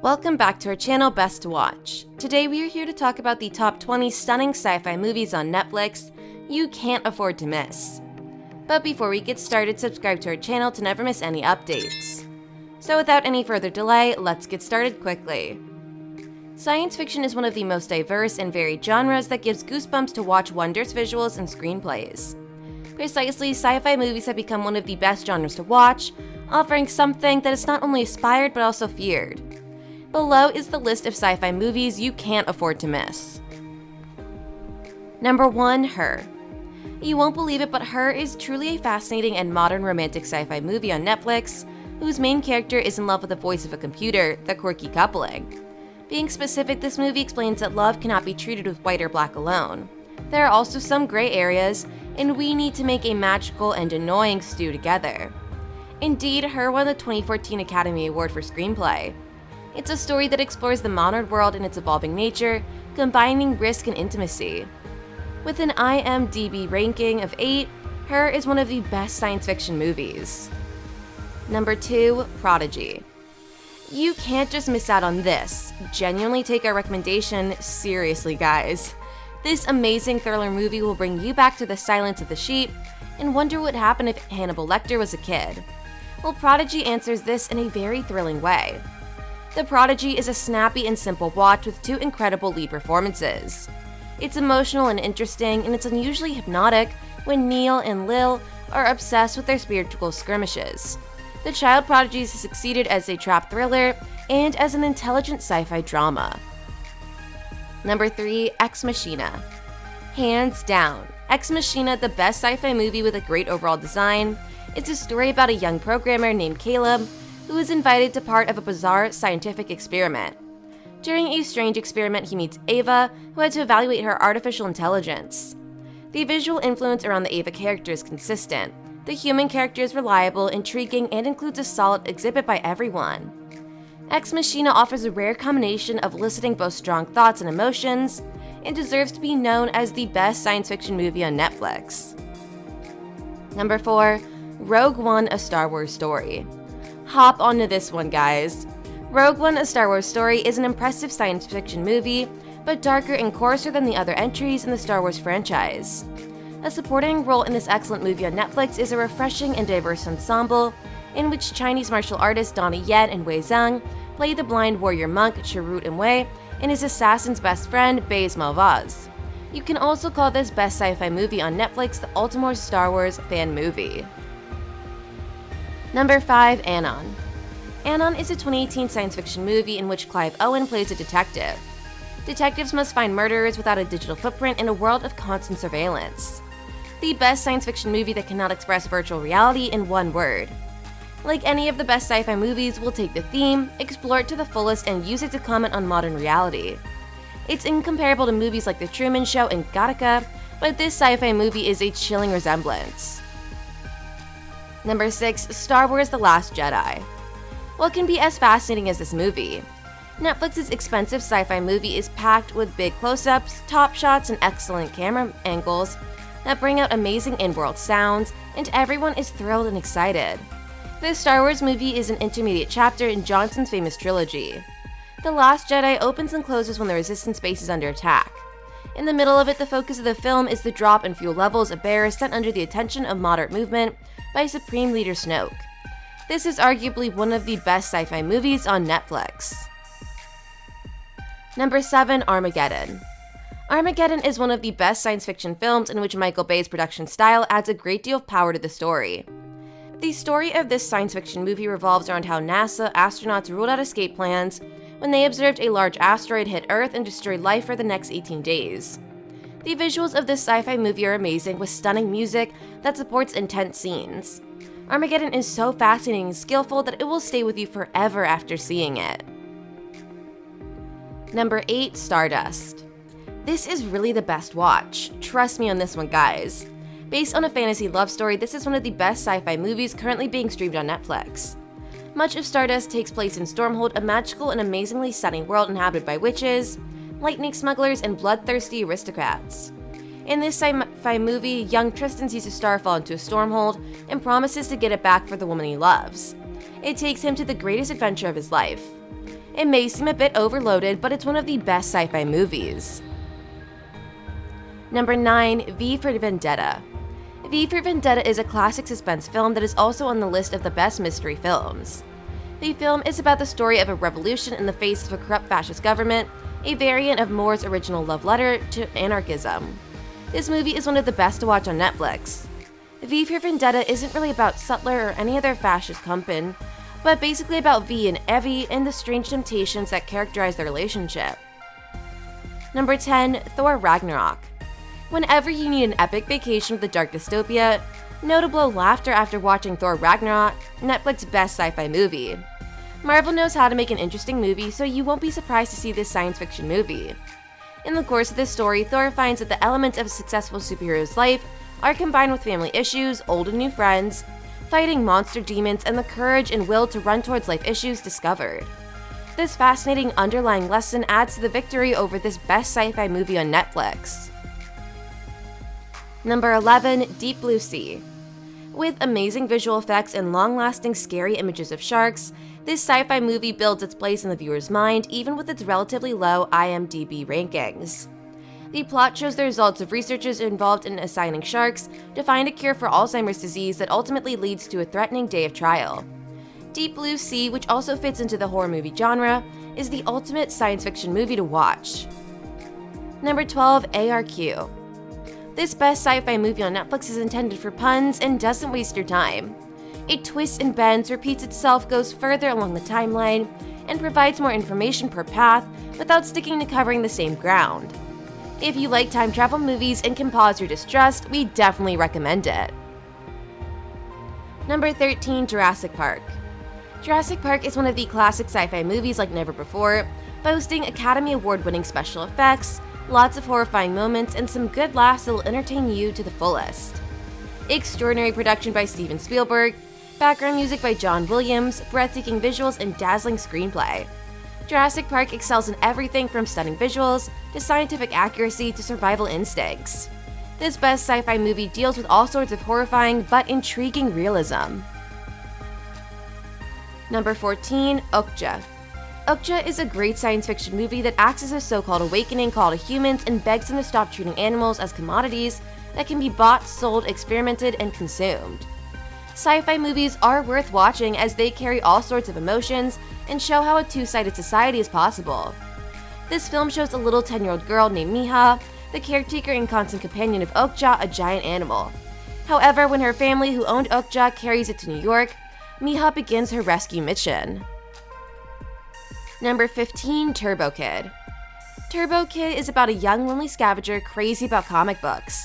Welcome back to our channel, Best to Watch. Today we are here to talk about the top 20 stunning sci-fi movies on Netflix you can't afford to miss. But before we get started, subscribe to our channel to never miss any updates. So without any further delay, let's get started quickly. Science fiction is one of the most diverse and varied genres that gives goosebumps to watch wondrous visuals and screenplays. Precisely, sci-fi movies have become one of the best genres to watch, offering something that is not only aspired but also feared. Below is the list of sci-fi movies you can't afford to miss. Number 1. Her. You won't believe it, but Her is truly a fascinating and modern romantic sci-fi movie on Netflix, whose main character is in love with the voice of a computer, the quirky coupling. Being specific, this movie explains that love cannot be treated with white or black alone. There are also some gray areas, and we need to make a magical and annoying stew together. Indeed, Her won the 2014 Academy Award for Screenplay. It's a story that explores the modern world and its evolving nature, combining risk and intimacy. With an IMDb ranking of 8, Her is one of the best science fiction movies. Number 2. Prodigy. You can't just miss out on this. Genuinely take our recommendation seriously, guys. This amazing thriller movie will bring you back to the silence of the sheep and wonder what happened if Hannibal Lecter was a kid. Well, Prodigy answers this in a very thrilling way. The Prodigy is a snappy and simple watch with 2 incredible lead performances. It's emotional and interesting, and it's unusually hypnotic when Neil and Lil are obsessed with their spiritual skirmishes. The child prodigies have succeeded as a trap thriller and as an intelligent sci-fi drama. Number 3. Ex Machina. Hands down, Ex Machina, the best sci-fi movie with a great overall design. It's a story about a young programmer named Caleb who is invited to part of a bizarre scientific experiment. During a strange experiment, he meets Ava, who had to evaluate her artificial intelligence. The visual influence around the Ava character is consistent. The human character is reliable, intriguing, and includes a solid exhibit by everyone. Ex Machina offers a rare combination of eliciting both strong thoughts and emotions, and deserves to be known as the best science fiction movie on Netflix. Number 4. Rogue One: A Star Wars Story. Hop onto this one, guys. Rogue One: A Star Wars Story is an impressive science fiction movie, but darker and coarser than the other entries in the Star Wars franchise. A supporting role in this excellent movie on Netflix is a refreshing and diverse ensemble, in which Chinese martial artists Donnie Yen and Wei Zhang play the blind warrior monk Chirrut Imwe and his assassin's best friend Baze Malvaz. You can also call this best sci-fi movie on Netflix the ultimate Star Wars fan movie. Number 5. Anon. Anon is a 2018 science fiction movie in which Clive Owen plays a detective. Detectives must find murderers without a digital footprint in a world of constant surveillance. The best science fiction movie that cannot express virtual reality in one word. Like any of the best sci-fi movies, we'll take the theme, explore it to the fullest, and use it to comment on modern reality. It's incomparable to movies like The Truman Show and Gattaca, but this sci-fi movie is a chilling resemblance. Number 6. Star Wars: The Last Jedi. What can be as fascinating as this movie? Netflix's expensive sci-fi movie is packed with big close-ups, top shots, and excellent camera angles that bring out amazing in-world sounds, and everyone is thrilled and excited. This Star Wars movie is an intermediate chapter in Johnson's famous trilogy. The Last Jedi opens and closes when the Resistance base is under attack. In the middle of it, the focus of the film is the drop in fuel levels of bearers sent under the attention of moderate movement by Supreme Leader Snoke. This is arguably one of the best sci-fi movies on Netflix. Number 7. Armageddon. Armageddon is one of the best science fiction films in which Michael Bay's production style adds a great deal of power to the story. The story of this science fiction movie revolves around how NASA astronauts ruled out escape plans when they observed a large asteroid hit Earth and destroy life for the next 18 days. The visuals of this sci-fi movie are amazing, with stunning music that supports intense scenes. Armageddon is so fascinating and skillful that it will stay with you forever after seeing it. Number 8. Stardust. This is really the best watch. Trust me on this one, guys. Based on a fantasy love story, this is one of the best sci-fi movies currently being streamed on Netflix. Much of Stardust takes place in Stormhold, a magical and amazingly stunning world inhabited by witches, lightning smugglers, and bloodthirsty aristocrats. In this sci-fi movie, young Tristan sees a star fall into a stormhold and promises to get it back for the woman he loves. It takes him to the greatest adventure of his life. It may seem a bit overloaded, but it's one of the best sci-fi movies. Number 9. V for Vendetta. V for Vendetta is a classic suspense film that is also on the list of the best mystery films. The film is about the story of a revolution in the face of a corrupt fascist government, a variant of Moore's original love letter to anarchism. This movie is one of the best to watch on Netflix. V for Vendetta isn't really about Sutler or any other fascist company, but basically about V and Evie and the strange temptations that characterize their relationship. Number 10. Thor Ragnarok. Whenever you need an epic vacation with a dark dystopia, know to blow laughter after watching Thor Ragnarok, Netflix's best sci-fi movie. Marvel knows how to make an interesting movie, so you won't be surprised to see this science fiction movie. In the course of this story, Thor finds that the elements of a successful superhero's life are combined with family issues, old and new friends, fighting monster demons, and the courage and will to run towards life issues discovered. This fascinating underlying lesson adds to the victory over this best sci-fi movie on Netflix. Number 11. Deep Blue Sea. With amazing visual effects and long-lasting scary images of sharks, this sci-fi movie builds its place in the viewer's mind even with its relatively low IMDb rankings. The plot shows the results of researchers involved in assigning sharks to find a cure for Alzheimer's disease that ultimately leads to a threatening day of trial. Deep Blue Sea, which also fits into the horror movie genre, is the ultimate science fiction movie to watch. Number 12. ARQ. This best sci-fi movie on Netflix is intended for puns and doesn't waste your time. It twists and bends, repeats itself, goes further along the timeline, and provides more information per path without sticking to covering the same ground. If you like time travel movies and can pause your distrust, we definitely recommend it. Number 13. Jurassic Park. Jurassic Park is one of the classic sci-fi movies like never before, boasting Academy Award-winning special effects, lots of horrifying moments, and some good laughs that will entertain you to the fullest. Extraordinary production by Steven Spielberg, background music by John Williams, breathtaking visuals, and dazzling screenplay. Jurassic Park excels in everything from stunning visuals to scientific accuracy to survival instincts. This best sci-fi movie deals with all sorts of horrifying but intriguing realism. Number 14. Okja. Okja is a great science fiction movie that acts as a so-called awakening call to humans and begs them to stop treating animals as commodities that can be bought, sold, experimented, and consumed. Sci-fi movies are worth watching as they carry all sorts of emotions and show how a two-sided society is possible. This film shows a little 10-year-old girl named Miha, the caretaker and constant companion of Okja, a giant animal. However, when her family who owned Okja carries it to New York, Miha begins her rescue mission. Number 15. Turbo Kid. Turbo Kid is about a young lonely scavenger crazy about comic books.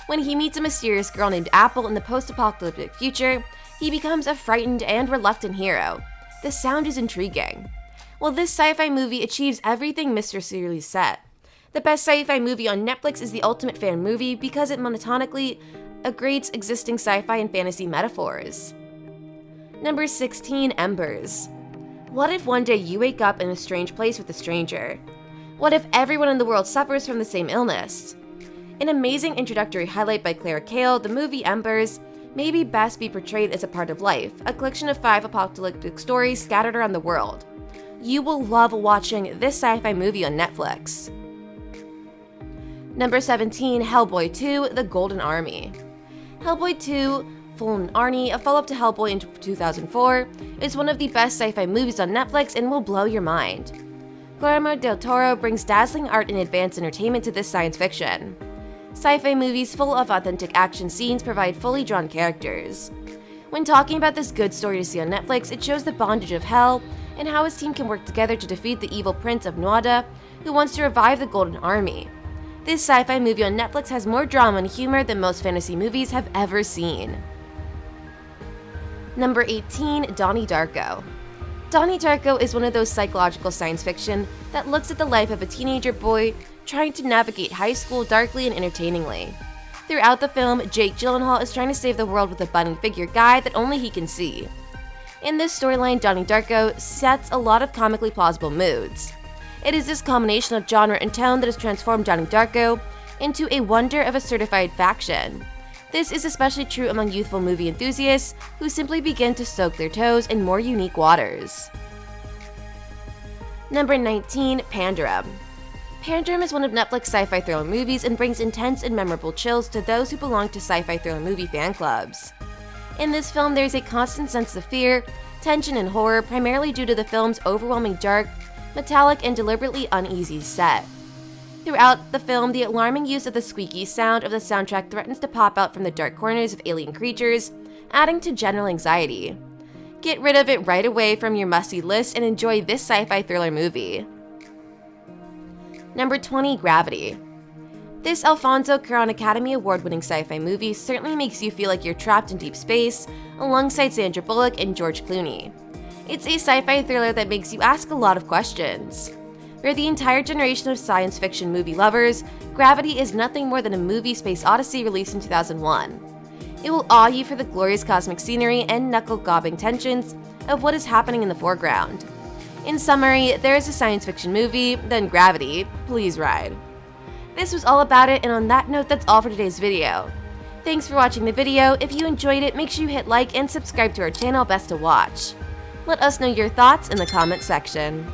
When he meets a mysterious girl named Apple in the post-apocalyptic future, he becomes a frightened and reluctant hero. The sound is intriguing. Well, this sci-fi movie achieves everything Mr. Series said. The best sci-fi movie on Netflix is the ultimate fan movie because it monotonically upgrades existing sci-fi and fantasy metaphors. Number 16. Embers. What if one day you wake up in a strange place with a stranger? What if everyone in the world suffers from the same illness? An amazing introductory highlight by Clara Kale, the movie Embers may best be portrayed as a part of life, a collection of 5 apocalyptic stories scattered around the world. You will love watching this sci-fi movie on Netflix. Number 17. Hellboy 2: The Golden Army. Hellboy 2: Fallen Army, a follow-up to Hellboy in 2004, is one of the best sci-fi movies on Netflix and will blow your mind. Guillermo del Toro brings dazzling art and advanced entertainment to this science fiction. Sci-fi movies full of authentic action scenes provide fully drawn characters. When talking about this good story to see on Netflix, it shows the bondage of Hell and how his team can work together to defeat the evil Prince of Nuada, who wants to revive the Golden Army. This sci-fi movie on Netflix has more drama and humor than most fantasy movies have ever seen. Number 18. Donnie Darko. Donnie Darko is one of those psychological science fiction that looks at the life of a teenager boy trying to navigate high school darkly and entertainingly. Throughout the film, Jake Gyllenhaal is trying to save the world with a budding figure guy that only he can see. In this storyline, Donnie Darko sets a lot of comically plausible moods. It is this combination of genre and tone that has transformed Donnie Darko into a wonder of a certified faction. This is especially true among youthful movie enthusiasts who simply begin to soak their toes in more unique waters. Number 19, Pandorum. Pandorum is one of Netflix's sci-fi thriller movies and brings intense and memorable chills to those who belong to sci-fi thriller movie fan clubs. In this film, there's a constant sense of fear, tension, and horror, primarily due to the film's overwhelming dark, metallic, and deliberately uneasy set. Throughout the film, the alarming use of the squeaky sound of the soundtrack threatens to pop out from the dark corners of alien creatures, adding to general anxiety. Get rid of it right away from your must-see list and enjoy this sci-fi thriller movie. Number 20, Gravity. This Alfonso Cuarón Academy Award-winning sci-fi movie certainly makes you feel like you're trapped in deep space, alongside Sandra Bullock and George Clooney. It's a sci-fi thriller that makes you ask a lot of questions. For the entire generation of science fiction movie lovers, Gravity is nothing more than a movie space odyssey released in 2001. It will awe you for the glorious cosmic scenery and knuckle-gobbing tensions of what is happening in the foreground. In summary, there is a science fiction movie, then Gravity, please ride. This was all about it, and on that note, that's all for today's video. Thanks for watching the video. If you enjoyed it, make sure you hit like and subscribe to our channel Best to Watch. Let us know your thoughts in the comment section.